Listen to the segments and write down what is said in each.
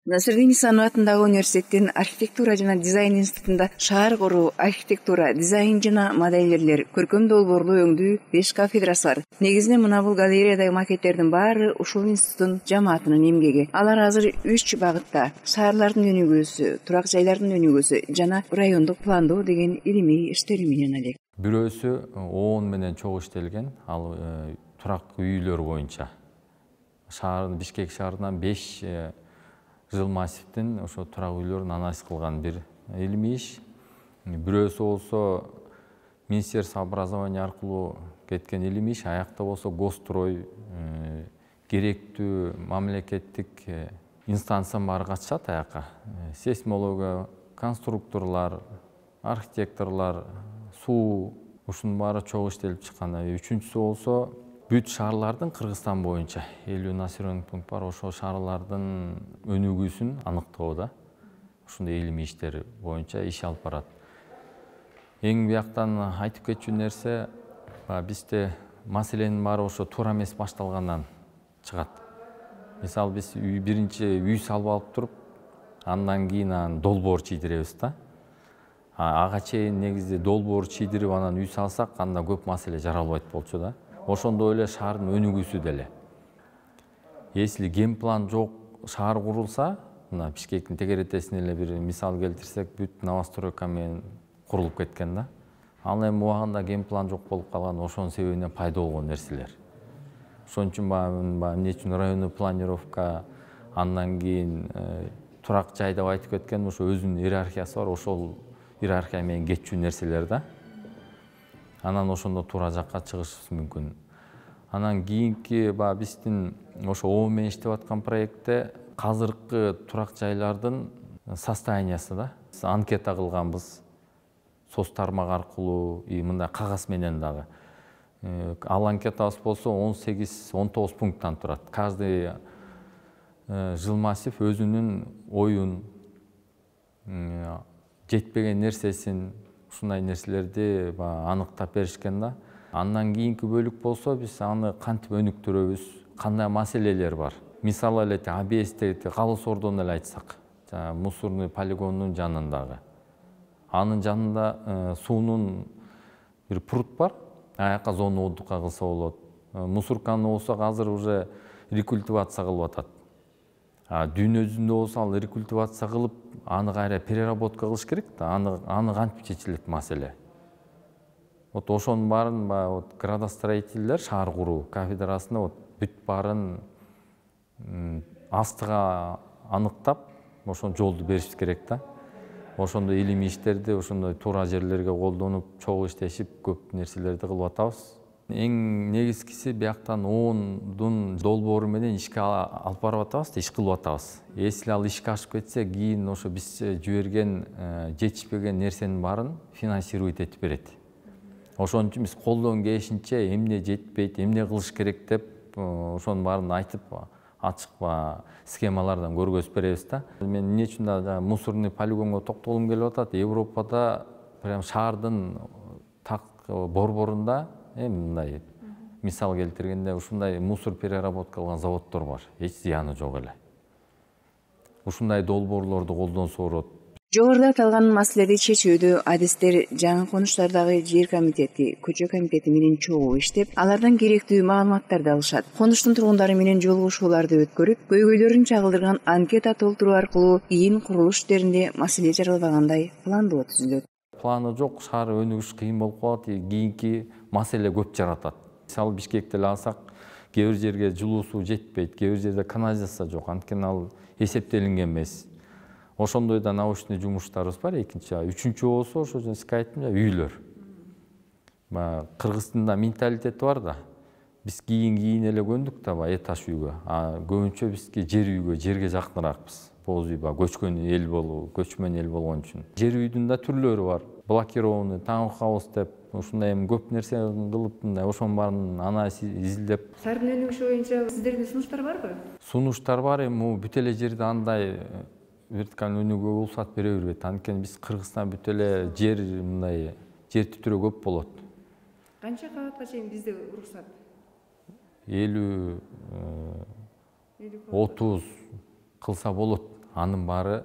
Насирдин Исанов атындагы университеттин архитектура жана дизайн институтунда шаар куруу, архитектура, дизайн жана модельерлер, көркөм долбоорлуу өңдүү 5 кафедрасы бар. Негизинен мына бул галереядагы макеттердин баары ушул институттун жамаатынын эмгеги. Алар азыр 3 багытта: шаарлардын өнүгүүсү, турак жайлардын өнүгүүсү жана райондук пландоо деген илимий иштери менен алек. Бирөөсү ООН менен чогуу иштелген, ал турак үйлөр боюнча. Бишкек шаарынан 5 жыл массивдин ошо турак үйлөрүн анализ кылган бир илимий иш. Бирөөсү болсо Министерство образования аркылуу кеткен илимий иш, аякта болсо Госстрой керектүү мамлекеттик инстанциянын баары катышат аякка. Сейсмология, конструкторлор, архитекторлор, суу, ушунун баары чогуу иштелип чыккан. Үчүнчүсү болсо бүт шаарлардын Кыргызстан боюнча 50 населенный пункт бар, ошол шаарлардын өнүгүүсүн аныктоодо ушундай илимий иштер боюнча иш алып барат. Эң бияктан айтып кетчү нерсе, бизде маселенин баары ошо туура эмес башталгандан чыгат. Мисалы биз биринчи үй салып алып туруп, андан кийин долбоор чийдиребиз да. Ага чейин негизи долбоор чийдирип анан үй салсак, анда көп маселе жаралбайт болчу да. Ошондой эле шаардын өнүгүүсү деле. Если генплан жок шаар курулса, мына Бишкектин тегеретесине эле бир мисал келтирсек, бүт новостройка менен курулуп кеткен да. Ал эми убагында генплан жок болуп калган, ошонун себебинен пайда болгон нерселер. Ошон үчүн эмне үчүн районный планировка, андан кийин турак жай деп айтып кеткен, ошо өзүнүн иерархиясы бар, ошол иерархия менен кетчү нерселер да. Анан ошондо туура жакка чыгышыбыз мүмкүн. Анан кийинки биздин ошо ООН менен иштеп аткан проектте азыркы турак жайлардын состояниясы да. Анкета кылганбыз. Соц тармак аркылуу, мындай кагаз менен дагы. Ал анкетабыз болсо 18-19 пункттан турат. Каждый жыл массив өзүнүн оюн, жетпеген нерсесин, ушундай нерселерди аныктап беришкен да. Андан кийинки бөлүк болсо биз аны кантип өнүктүрөбүз, кандай маселелер бар. Мисалы эле АБСте Калыс Ордону эле айтсак, мусорный полигондун жанындагы. Анын жанында суунун бир пруд бар, аяка зона отдыха кылса болот. Мусорканы болсо азыр уже рекультивация кылып атат. Дүйнө жүзүндө болсо ал рекультивация кылып, аны кайра переработка кылыш керек да, аны кантип чечилет маселе. Вот ошонун баарын градостроительдер шаар куруу кафедрасында бүт баарын астыга аныктап, ошон жолду беришибиз керек да. Ошондой илимий иштерди ошондой туура жерлерге колдонуп, чогуу иштешип, көп нерселерди кылып атабыз. Эң негизгиси бияктан ООНдун долбоору менен ишке алып барып атабыз, иш кылып атабыз. Если ал ишке ашып кетсе, кийин ошо биз жиберген жетишпеген нерсенин баарын финансировать этип берет. Ошон үчүн биз колдон келишинче эмне жетпейт, эмне кылыш керек деп ошонун баарын айтып, ачык схемалардан көргөзүп беребиз да. Мен эмне үчүн да мусорный полигонго токтолгум келип атат. Европада прям шаардын так борборунда мындай мисал келтиргенде ушундай мусор переработка кылган заводдор бар. Эч зыяны жок эле. Ушундай долбоорлорду колдонсо болот. Жогоруда аталган маселелерди чечүүдө адистер жаңы конуштардагы жер комитети, көчө комитети менен чогуу иштеп, алардан керектүү маалыматтарды алышат. Конуштун тургундары менен жолугушууларды өткөрүп, көйгөйлөрүн чагылдырган анкета толтуруу аркылуу кийин курулуш иштеринде маселе жаралбагандай пландоо түзүлөт. Планы жок, шаар өнүгүш кыйын болуп калат, кийинки маселе көп жаратат. Мисалы Бишкекти эле алсак, кээ бир жерге жылуу суу жетпейт, кээ бир жерде канализация жок, анткени ал эсептелинген эмес. Ошондой да научный жумуштарыбыз бар, экинчи. Үчүнчү болсо ошо сизге айттым, үйлөр. Кыргыздын менталитети бар да. Биз кийин эле көндүк да этаж үйгө. Көбүнчө бизге жер үйгө, жерге жакыныраакпыз. Боз үй көчкөн эл болуу, көчмөн эл болгон үчүн. Жер үйдүн да түрлөрү бар. Блокированный, таунхаус деп, ушундай көп нерсе кылып, ошонун баарын анализ изилдеп. Шаардын өнүгүшү боюнча сиздердин сунуштар барбы? Сунуштар бар, эми бүт эле жерде андай вертикаль өнүгүүгө уруксат бере бербейт. Анткени биз Кыргызстан бүт эле жер мындай жер титирөө көп болот. Канча кабатка чейин бизде уруксат? 50, 30 кылса болот. анын баары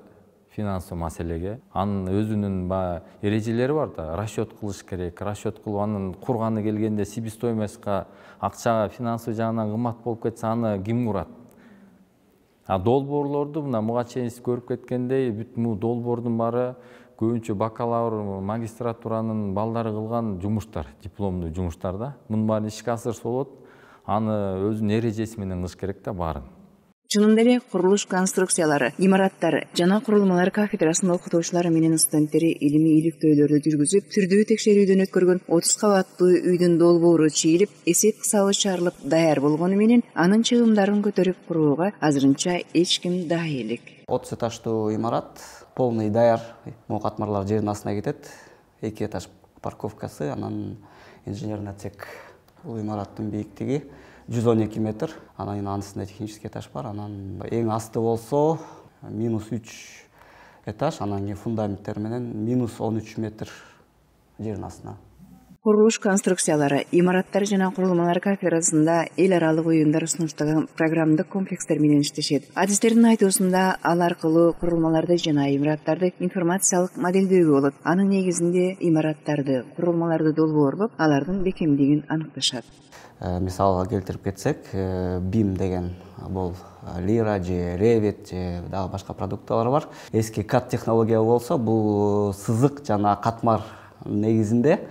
финансоо маселеге. Анын өзүнүн баягы эрежелери бар да, расчет кылыш керек. Расчет кылып анын курганы келгенде себестоимостька акчага финансовый жагынан кымбат болуп кетсе, аны ким курат? Долбоорлорду мына буга чейин сиз көрүп кеткендей, бүт бул долбоордун баары көбүнчө бакалавр, магистратуранын балдары кылган жумуштар, дипломдуу жумуштар да. Мунун баарын ишке асырса болот. Аны өзүнүн эрежеси менен кылыш керек да баарын. Чынында эле курулуш конструкциялары, имараттар жана курулмалар кафедрасынын окутуучулары менен студенттери илимий иликтөөлөрдү жүргүзүп, түрдүү текшерүүдөн өткөргөн 30 кабаттуу үйдүн долбоору чийилип, эсеп кысабы чыгарылып даяр болгону менен анын чыгымдарын көтөрүп курууга азырынча эч ким дайыр элек. 30 этаждуу имарат полный даяр, могу катмарлар жердин астына кетет. 2 этаж парковкасы, анан инженерный отсек. Бул имараттын бийиктиги 112 метр, анан анысында технический этаж бар, анан эң асты болсо -3 этаж, анан фундаменттер менен -13 метр жердин астына. Курулуш конструкциялары, имараттар жана курулмалар кафедрасында эл аралык уюмдар сунуштаган программдык комплекстер менен иштешет. Адистердин айтуусунда ал аркылуу курулмаларды жана имараттарды информациялык моделдөөгө болот. Анын негизинде имараттарды, курулмаларды долбоорлоп, алардын бекемдигин аныкташат. Мисалга келтирип кетсек, BIM деген бул Lira же Revit же дагы башка продукталар бар. Эски CAD технология болсо, бул сызык жана катмар негизинде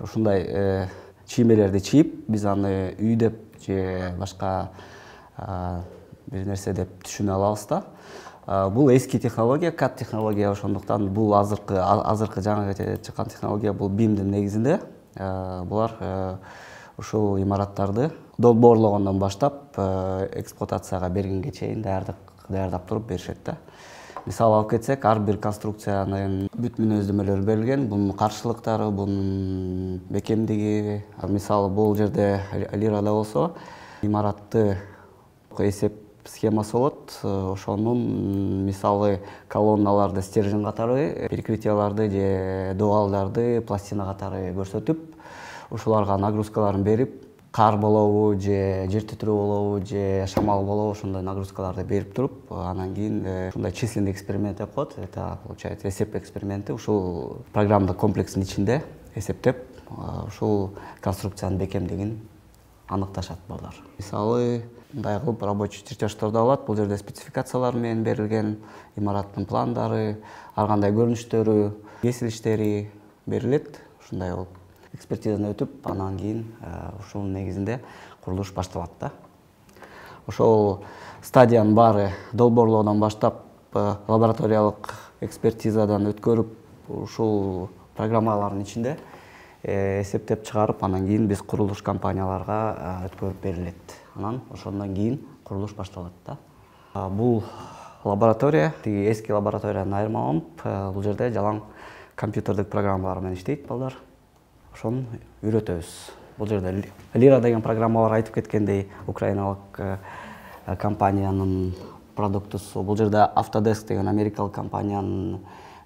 ушундай чиймелерди чийип, биз аны үй деп же башка бир нерсе деп түшүнө алабыз да. Бул эски технология, CAD технология, ошондуктан бул азыркы жаңы чыккан технология бул BIM-дин негизинде. Булар ушул имараттарды долбоорлогондон баштап эксплуатацияга бергенге чейин даярдап туруп беришет да. Мисал алып кетсек, ар бир конструкциянын бүт мүнөздөмөлөрү берилген, бунун каршылыктары, бунун бекемдиги. Мисалы бул жерде Лирада болсо, имаратты эсеп схемасы болот. Ошонун мисалы колонналарды, стержень катары, перекрытияларды же дуалдарды пластина катары көрсөтүп, ушуларга нагрузкаларын берип, кар болобу же жер титирөө болобу же шамал болобу, ошондой нагрузкаларды берип туруп, анан кийин ушундай численный эксперимент деп коет. Это получается эсеп эксперименти. Ушул программдык комплекстин ичинде эсептеп, ушул конструкциянын бекемдигин аныкташат балдар. Мисалы мындай кылып рабочий чертежторду алат. Бул жерде спецификациялар менен берилген, имараттын пландары, ар кандай көрүнүштөрү, кесилиштери берилет. Ушундай болуп экспертизаны өтүп, анан кийин ушунун негизинде курулуш башталат да. Ошол стадиянын баары долбоорлоодон баштап, лабораториялык экспертизадан өткөрүп, ушул программалардын ичинде эсептеп чыгарып, анан кийин биз курулуш компанияларга өткөрүп берилет. Анан ошондон кийин курулуш башталат да. Бул лаборатория, тиги эски лабораториядан айырмаланып, бул жерде жалаң компьютердик программалар менен иштейт балдар. Ошону үйрөтөбүз. Бул жерде Lira деген программа бар, айтып кеткендей, украиналык компаниянын продуктусу. Бул жерде Autodesk деген америкалык компаниянын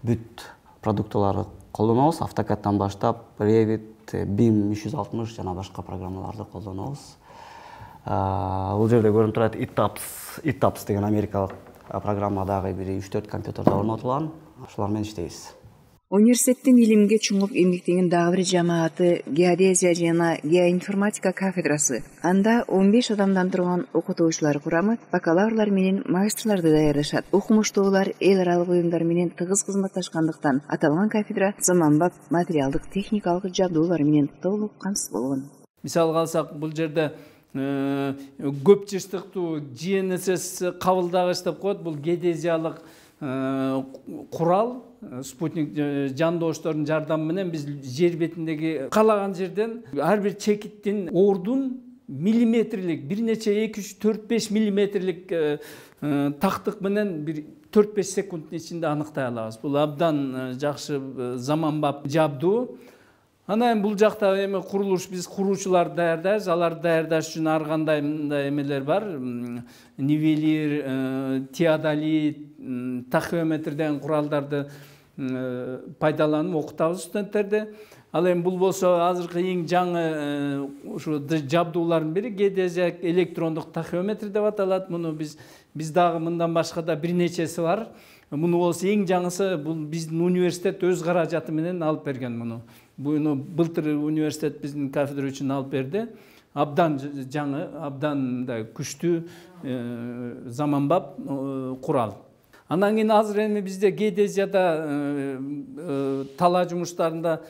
бүт продуктулары колдонобуз. AutoCAD-тан баштап Revit, BIM 360 жана башка программаларды колдонобуз. Бул жерде көрүнүп турат ETAPS деген америкалык программа дагы бир 3-4 компьютерде орнотулган. Ошолар менен иштейбиз. Университеттин илимге чуңуп эмгектеген дагы бир жамааты геодезия жана геоинформатика кафедрасы. Анда 15 адамдан турган окутуучулар курамы бакалаврлар менен магистрларды даярдашат. Окумуштуулар эл аралык уюмдар менен тыгыз кызматташкандыктан аталган кафедра заманбап материалдык техникалык жабдуулар менен толук камсыз болгон. Мисалга алсак, бул жерде көп жыштыктуу GNSS кабылдагыч деп коет. Бул геодезиялык курал, спутник жандооштордун жардамы менен биз жер бетиндеги каалаган жерден ар бир чекиттин ордун миллиметрлик, бир нече 2-3-4-5 миллиметрлик тактык менен бир 4-5 секундтун ичинде аныктай алабыз. Бул абдан жакшы заманбап жабдуу. Анан бул жакта эми курулуш, биз куруучуларды даярдайбыз. Аларды даярдаш үчүн ар кандай эмелер бар. Нивелир, теодолит, тахиометр деген куралдарды пайдаланып окутабыз студенттерди. Ал эми бул болсо азыркы эң жаңы ушу жабдуулардын бири геодезия электрондук тахеометр деп аталат. Муну биз дагы мындан башка да бир нечеси бар. Муну болсо эң жаңысы бул биздин университет өз каражаты менен алып берген муну. Буну былтыр университет биздин кафедра үчүн алып берди. Абдан жаңы, абдан да күчтүү заманбап курал. Андан кийин азыр эми бизде геодезияда талаа жумуштарында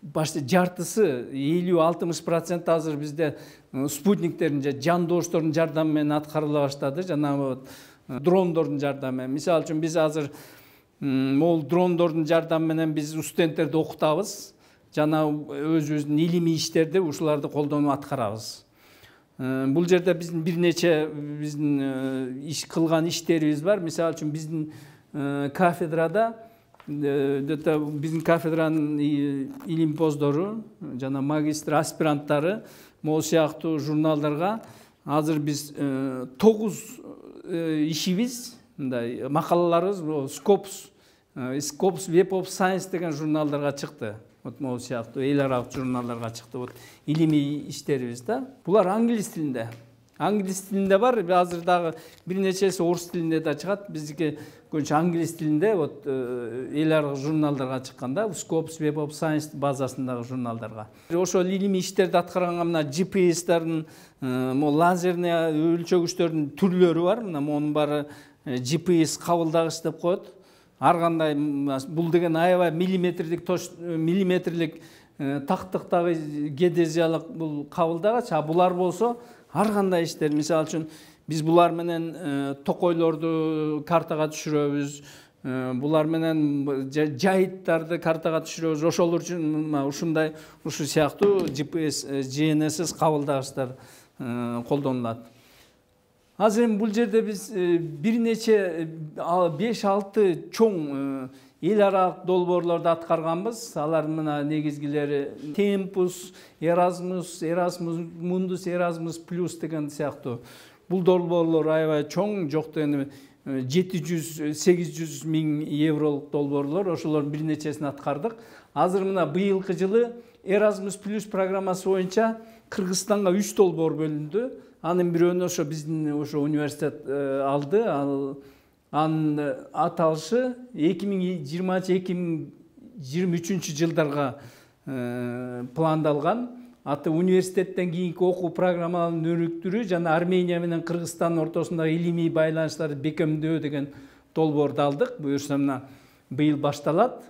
башты жартысы 50-60% азыр бизде спутниктердин же жандооштордун жардамы менен аткарыла баштады. Жанагы дрондордун жардамы менен. Мисалы үчүн биз азыр могул дрондордун жардамы менен биз студенттерди окутабыз. Жана өзүбүздүн илимий иштерди ушуларды колдонуп аткарабыз. Бул жерде биздин бир нече биздин иш кылган иштерибиз бар. Мисалы үчүн биздин кафедрада биздин кафедранын илимпоздору жана магистр аспиранттары могул сыяктуу журналдарга азыр биз 9 ишибиз, мындай макалаларыбыз Scopus Web of Science деген журналдарга чыкты. Могул сыяктуу эл аралык журналдарга чыкты. Илимий иштерибиз да. Булар англис тилинде. Англис тилинде бар, азыр дагы бир нечеси орус тилинде да чыгат. Биздики көбүнчө англис тилинде эл аралык журналдарга чыкканда, Scopus Web of Science базасындагы журналдарга. Ошол илимий иштерди аткарганга мына GPS-дардын, лазерный өлчөгүчтөрдүн түрлөрү бар. Мына монун баары GPS кабылдагыч деп коет. Ар кандай бул деген аябай миллиметрлик тактыктагы геодезиялык бул кабылдагач, а булар болсо ар кандай иштер. Мисалы үчүн биз булар менен токойлорду картага түшүрөбүз, булар менен жайыттарды картага түшүрөбүз. Ошолор үчүн ушундай ушу сыяктуу GPS, GNSS кабылдагычтар колдонулат. Азыр эми бул жерде биз бир нече 5-6 чоң эл аралык долбоорлорду аткарганбыз. Алар мына негизгилери Tempus, Erasmus Mundus, Erasmus Plus деген сыяктуу. Бул долбоорлор аябай чоң, жокто эми 700-800 миң евролук долбоорлор, ошолордун бир нечесин аткардык. Азыр мына быйылкы жылы Erasmus Plus программасы боюнча Кыргызстанга 3 долбоор бөлүндү. Анын бирөөнү ошо биздин ошо университет алды. Анын аталышы 2020-2023 жылдарга пландалган. Аты университеттен кийинки окуу программаларын өнүктүрүү жана Армения менен Кыргызстандын ортосундагы илимий байланыштарды бекемдөө деген долбоорду алдык. Буюрса мына быйыл башталат.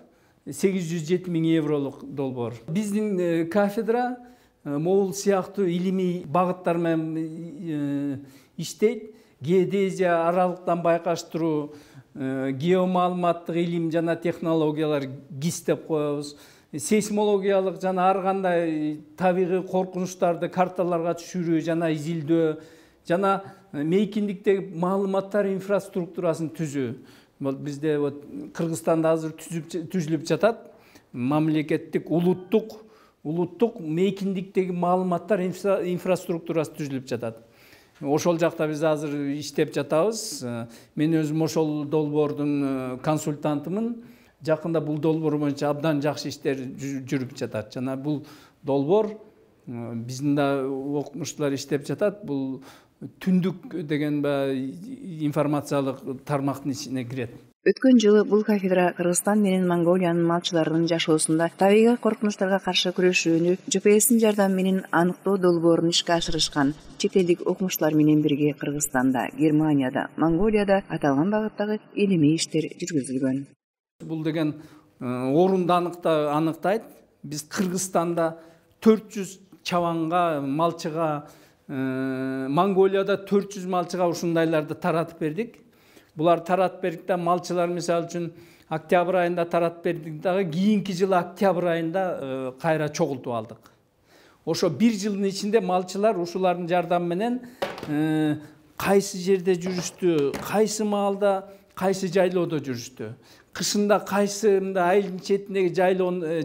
807 миң евролук долбоор. Биздин кафедра могул сыяктуу илимий багыттар менен иштейт. Геодезия, аралыктан байкаштыруу, геомаалыматтык илим жана технологиялар ГИС деп коебуз. Сейсмологиялык жана ар кандай табигый коркунучтарды карталарга түшүрүү жана изилдөө жана мейкиндиктеги маалыматтар инфраструктурасын түзүү. Бизде Кыргызстанда азыр түзүлүп жатат. Мамлекеттик улуттук мейкиндиктеги маалыматтар инфраструктурасы түзүлүп жатат. Ошол жакта биз азыр иштеп жатабыз. Мен өзүм ошол долбоордун консультантымын. Жакында бул долбоор боюнча абдан жакшы иштер жүрүп жатат. Жана бул долбоор биздин да окумуштуулар иштеп жатат. Бул түндүк деген информациялык тармактын ичине кирет. Өткөн жылы бул кафедра Кыргызстан менен Монголиянын малчыларынын жашоосунда табигый коркунучтарга каршы күрөшүүнү GPS-ин жардамы менен аныктоо долбоорун ишке ашырышкан. Чет элдик окумуштуулар менен бирге Кыргызстанда, Германияда, Монголияда аталган багыттагы илимий иштер жүргүзүлгөн. Бул деген орунду аныктайт. Биз Кыргызстанда 400 чабанга, малчыга, Монголияда 400 малчыга ушундайларды таратып бердик. Булар таратып бердик да малчылар мисалы үчүн октябрь айында таратып бердик дагы кийинки жылы октябрь айында кайра чогултуп алдык. Ошо бир жылдын ичинде малчылар ушулардын жардамы менен кайсы жерде жүрүштү, кайсы маалда, кайсы жайлоодо жүрүштү, кышында кайсы айылдын четиндеги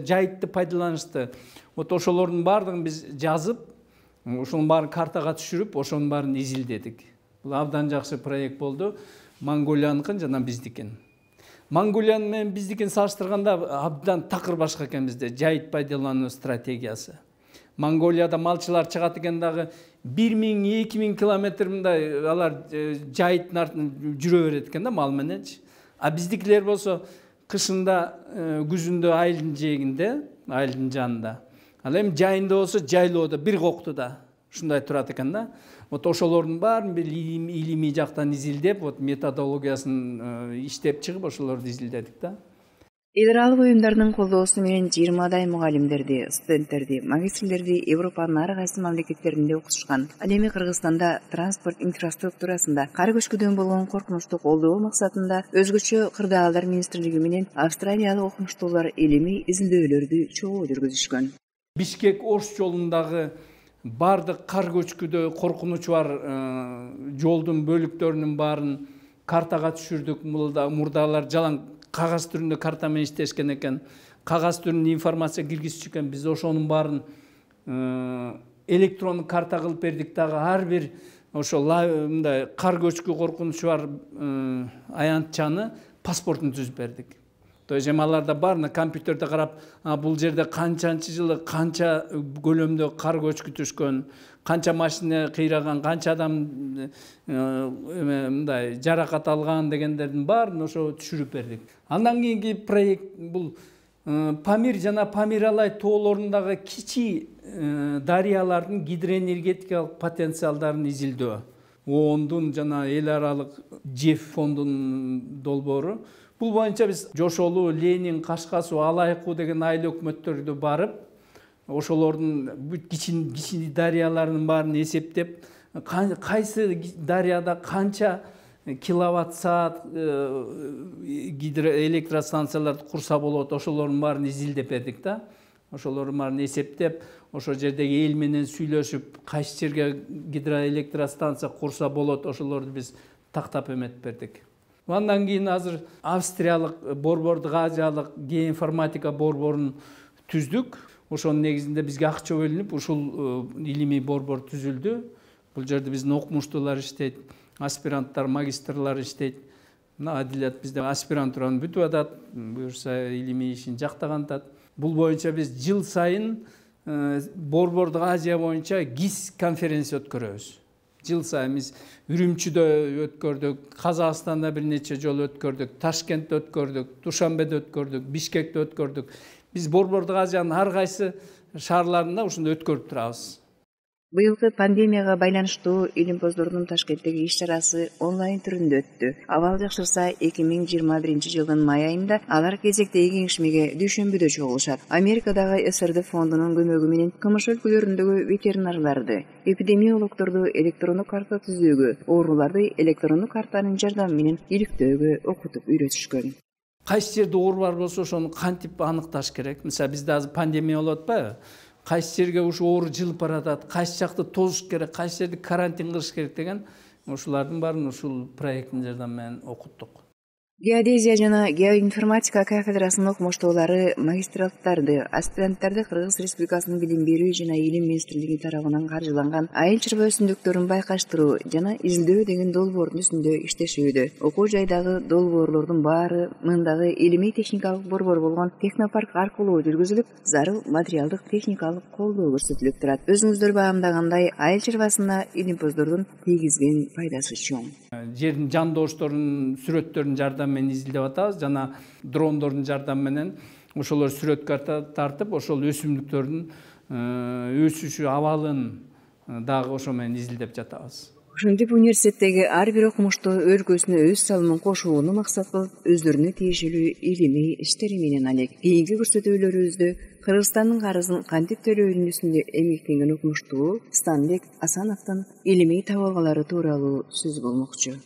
жайытты пайдаланышты. Ошолордун баардыгын биз жазып, ошонун баарын картага түшүрүп, ошонун баарын изилдедик. Бул абдан жакшы проект болду. Монголияныкын жана биздикин. Монголия менен биздикин салыштырганда абдан такыр башка экен бизде жайыт пайдалануу стратегиясы. Монголияда малчылар чыгат экен дагы 1000-2000 километр мындай алар жайыттын артынан жүрө берет экен да мал мененчи. А биздикилер болсо кышында күзүндө айылдын жээгинде, айылдын жанында. Ал эми жайында болсо жайлоодо бир коктуда ушундай турат экен да. Вот ошолордун баарын бир илимий жактан изилдеп, вот методологиясын иштеп чыгып ошолорду изилдедик да. Идралык уюмдардын колдоосу менен 20 мугалимдерди, студенттерди, магистрлерди Европанын ар кайсы мамлекеттеринде окутушкан. Ал эми Кыргызстанда транспорт инфраструктурасында кар көчкүдөн болгон коркунучту колдоо максатында өзгөчө кырдаалдар министрлиги менен австралиялык окумуштуулар илимий изилдөөлөрдү чогуу жүргүзүшкөн. Бишкек Ош жолундагы бардык кар көчкүдө коркунучу бар жолдун бөлүктөрүнүн баарын картага түшүрдүк. Мурдалар жалаң кагаз түрүндө карта менен иштешкен экен. Кагаз түрүндө информация киргизчү экен. Биз ошонун баарын электрондук карта кылып бердик дагы. Ар бир ошол мындай кар көчкү коркунучу бар аянтчаны паспортун түзүп бердик. То есть аларда баарына компьютерде карап, бул жерде канчанчы жылы канча көлөмдө кар көчкү түшкөн, канча машина кыйраган, канча адам мындай жаракат алган дегендердин баарын ошо түшүрүп бердик. Андан кийинки проект бул Памир жана Памир-Алай тоолорундагы кичи дарыялардын гидроэнергетикалык потенциалдарын изилдөө. ООНдун жана эл аралык ЖЭФ фондунун долбоору. Бул боюнча биз Жошолу, Ленин, Кашкасу, Алайкуу деген айыл өкмөттөрдү барып, ошолордун кичи дарыяларынын баарын эсептеп, кайсы дарыяда канча киловатт саат гидроэлектростанцияларды курса болот, ошолордун баарын изилдеп бердик да. Ошолордун баарын эсептеп, ошол жердеги эл менен сүйлөшүп, кайсы жерге гидроэлектростанция курса болот, ошолорду биз тактап эметип бердик. Андан кийин азыр австриялык борбордук азиялык геоинформатика борборун түздүк. Ошонун негизинде бизге акча бөлүнүп, ушул илимий борбор түзүлдү. Бул жерде биздин окумуштуулар иштейт, аспиранттар, магистрлар иштейт. Мына Адилет бизде аспирантураны бүтүп атат, буюрса илимий ишин жактагантат. Бул боюнча биз жыл сайын борбордук Азия боюнча ГИС конференция өткөрөбүз. Жыл сайын биз Үрүмчүдө өткөрдүк, Казакстанда бир нече жолу өткөрдүк, Ташкентте өткөрдүк, Душанбеде өткөрдүк, Бишкекте өткөрдүк. Биз борбордук Азиянын ар кайсы шаарларында ушундай өткөрүп турабыз. Быйылкы пандемияга байланыштуу илимпоздордун Ташкенттеги иш-чарасы онлайн түрүндө өттү. Абал жакшырса 2021 жылдын май айында алар кезектеги кеңешмеге дүйшөмбүдө чогулушат. Америкадагы СРД фондунун көмөгү менен КМШ өлкөлөрүндөгү ветеринарларды, эпидемиологдорду электрондук карта түзүүгө, ооруларды электрондук картанын жардамы менен иликтөөгө окутуп үйрөтүшкөн. Кайсы жерде оору бар болсо ошону кантип аныкташ керек? Мисалы бизде азыр пандемия болуп атпайбы? Кайсы жерге ушу оору жылып баратат, кайсы жакты тозуш керек, кайсы жерде карантин кылыш керек деген ушулардын баарын ушул проекттин жардамы менен окуттук. Геодезия жана геоинформатика кафедрасынын окумуштуулары магистранттарды, аспиранттарды Кыргыз Республикасынын билим берүү жана илим министрлиги тарабынан каржыланган айыл чарба өсүмдүктөрүн байкаштыруу жана изилдөө деген долбоордун үстүндө иштешүүдө. Окуу жайдагы долбоорлордун баары мындагы илимий техникалык борбор болгон технопарк аркылуу жүргүзүлүп, зарыл материалдык техникалык колдоо көрсөтүлүп турат. Өзүңүздөр баамдагандай, айыл чарбасына илимпоздордун тийгизген пайдасы чоң. Жердин жандоошторунун сүрөттөрүнүн жардамы менен изилдеп атабыз жана дрондордун жардамы менен ошолор сүрөткө тартып, ошол өсүмдүктөрдүн өсүшү абалын дагы ошо менен изилдеп жатабыз. Ошентип университеттеги ар бир окумуштуу өлкөсүнө өз салымын кошууну максат кылып, өздөрүнө тиешелүү илимий иштери менен алек. Кийинки көрсөтүүлөрүбүздө Кыргызстандын карызын кантип төлөөнүн үстүндө эмгектенген окумуштуу Станбек Асановдун илимий табылгалары тууралуу сөз болмокчу.